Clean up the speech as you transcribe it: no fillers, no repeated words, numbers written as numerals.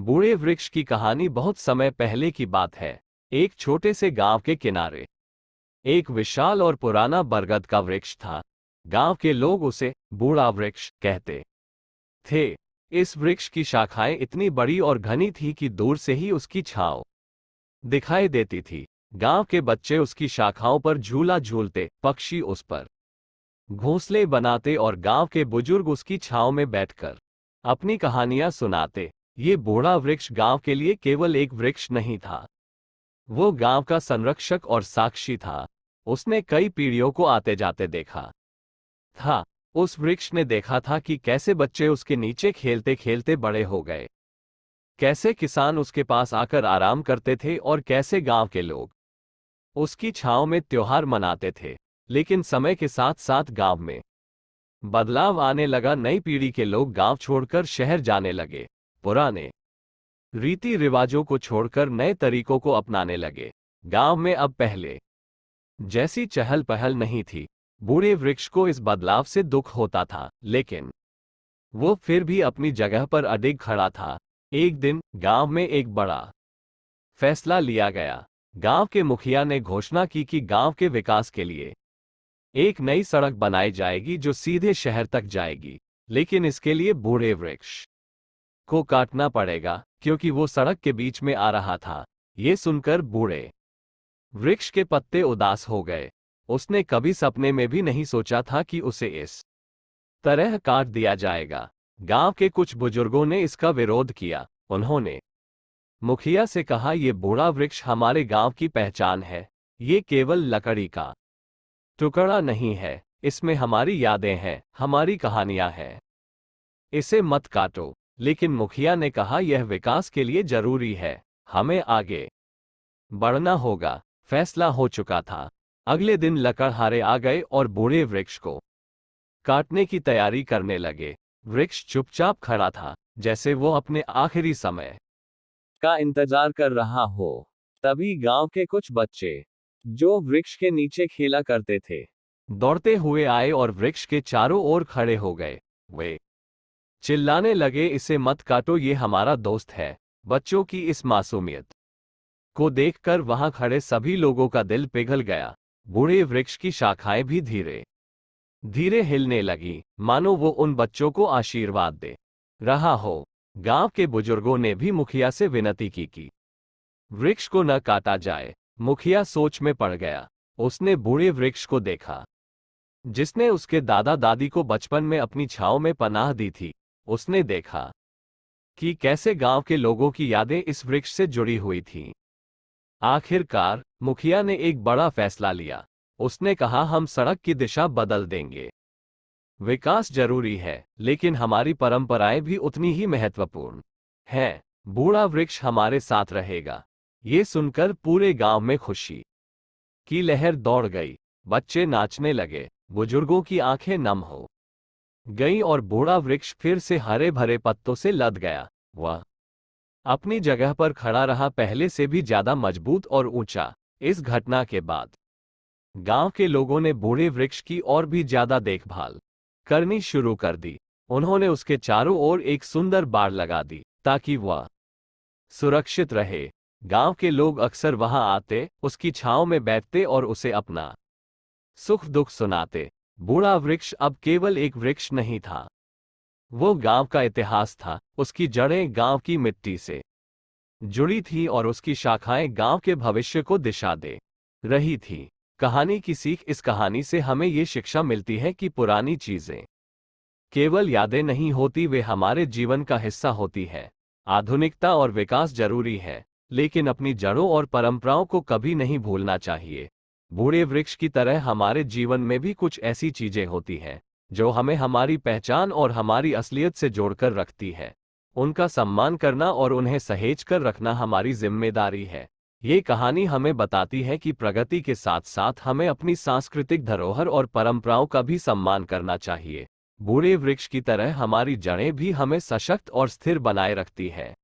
बूढ़े वृक्ष की कहानी बहुत समय पहले की बात है। एक छोटे से गांव के किनारे एक विशाल और पुराना बरगद का वृक्ष था। गांव के लोग उसे बूढ़ा वृक्ष कहते थे। इस वृक्ष की शाखाएं इतनी बड़ी और घनी थी कि दूर से ही उसकी छांव दिखाई देती थी। गांव के बच्चे उसकी शाखाओं पर झूला झूलते, पक्षी उस पर घोंसले बनाते और गांव के बुजुर्ग उसकी छांव में बैठकर अपनी कहानियां सुनाते। ये बूढ़ा वृक्ष गांव के लिए केवल एक वृक्ष नहीं था, वो गांव का संरक्षक और साक्षी था। उसने कई पीढ़ियों को आते जाते देखा था। उस वृक्ष ने देखा था कि कैसे बच्चे उसके नीचे खेलते खेलते बड़े हो गए, कैसे किसान उसके पास आकर आराम करते थे और कैसे गांव के लोग उसकी छांव में त्योहार मनाते थे। लेकिन समय के साथ साथ गांव में बदलाव आने लगा। नई पीढ़ी के लोग गांव छोड़कर शहर जाने लगे, पुराने रीति रिवाजों को छोड़कर नए तरीकों को अपनाने लगे। गांव में अब पहले जैसी चहल पहल नहीं थी। बूढ़े वृक्ष को इस बदलाव से दुख होता था, लेकिन वो फिर भी अपनी जगह पर अडिग खड़ा था। एक दिन गांव में एक बड़ा फैसला लिया गया। गांव के मुखिया ने घोषणा की कि गांव के विकास के लिए एक नई सड़क बनाई जाएगी जो सीधे शहर तक जाएगी, लेकिन इसके लिए बूढ़े वृक्ष को काटना पड़ेगा क्योंकि वो सड़क के बीच में आ रहा था। ये सुनकर बूढ़े वृक्ष के पत्ते उदास हो गए। उसने कभी सपने में भी नहीं सोचा था कि उसे इस तरह काट दिया जाएगा। गांव के कुछ बुजुर्गों ने इसका विरोध किया। उन्होंने मुखिया से कहा, यह बूढ़ा वृक्ष हमारे गांव की पहचान है, ये केवल लकड़ी का टुकड़ा नहीं है, इसमें हमारी यादें हैं, हमारी कहानियां हैं, इसे मत काटो। लेकिन मुखिया ने कहा, यह विकास के लिए जरूरी है, हमें आगे बढ़ना होगा। फैसला हो चुका था। अगले दिन लकड़हारे आ गए और बूढ़े वृक्ष को काटने की तैयारी करने लगे। वृक्ष चुपचाप खड़ा था, जैसे वो अपने आखिरी समय का इंतजार कर रहा हो। तभी गांव के कुछ बच्चे जो वृक्ष के नीचे खेला करते थे, दौड़ते हुए आए और वृक्ष के चारों ओर खड़े हो गए। वे चिल्लाने लगे, इसे मत काटो, ये हमारा दोस्त है। बच्चों की इस मासूमियत को देखकर वहां खड़े सभी लोगों का दिल पिघल गया। बूढ़े वृक्ष की शाखाएं भी धीरे धीरे हिलने लगी, मानो वो उन बच्चों को आशीर्वाद दे रहा हो। गांव के बुजुर्गों ने भी मुखिया से विनती की कि वृक्ष को न काटा जाए। मुखिया सोच में पड़ गया। उसने बूढ़े वृक्ष को देखा, जिसने उसके दादा दादी को बचपन में अपनी छांव में पनाह दी थी। उसने देखा कि कैसे गांव के लोगों की यादें इस वृक्ष से जुड़ी हुई थीं। आखिरकार मुखिया ने एक बड़ा फैसला लिया। उसने कहा, हम सड़क की दिशा बदल देंगे। विकास जरूरी है, लेकिन हमारी परंपराएं भी उतनी ही महत्वपूर्ण हैं। बूढ़ा वृक्ष हमारे साथ रहेगा। ये सुनकर पूरे गांव में खुशी की लहर दौड़ गई। बच्चे नाचने लगे, बुजुर्गों की आंखें नम हो गईं और बूढ़ा वृक्ष फिर से हरे भरे पत्तों से लद गया। वह अपनी जगह पर खड़ा रहा, पहले से भी ज्यादा मजबूत और ऊंचा। इस घटना के बाद गांव के लोगों ने बूढ़े वृक्ष की और भी ज्यादा देखभाल करनी शुरू कर दी। उन्होंने उसके चारों ओर एक सुंदर बाड़ लगा दी ताकि वह सुरक्षित रहे। गांव के लोग अक्सर वहां आते, उसकी छांव में बैठते और उसे अपना सुख दुख सुनाते। बूढ़ा वृक्ष अब केवल एक वृक्ष नहीं था, वो गांव का इतिहास था। उसकी जड़ें गांव की मिट्टी से जुड़ी थी और उसकी शाखाएं गांव के भविष्य को दिशा दे रही थी। कहानी की सीख, इस कहानी से हमें ये शिक्षा मिलती है कि पुरानी चीजें केवल यादें नहीं होती, वे हमारे जीवन का हिस्सा होती है। आधुनिकता और विकास जरूरी है, लेकिन अपनी जड़ों और परंपराओं को कभी नहीं भूलना चाहिए। बूढ़े वृक्ष की तरह हमारे जीवन में भी कुछ ऐसी चीजें होती हैं जो हमें हमारी पहचान और हमारी असलियत से जोड़कर रखती है। उनका सम्मान करना और उन्हें सहेज कर रखना हमारी जिम्मेदारी है। ये कहानी हमें बताती है कि प्रगति के साथ साथ हमें अपनी सांस्कृतिक धरोहर और परंपराओं का भी सम्मान करना चाहिए। बूढ़े वृक्ष की तरह हमारी जड़ें भी हमें सशक्त और स्थिर बनाए रखती है।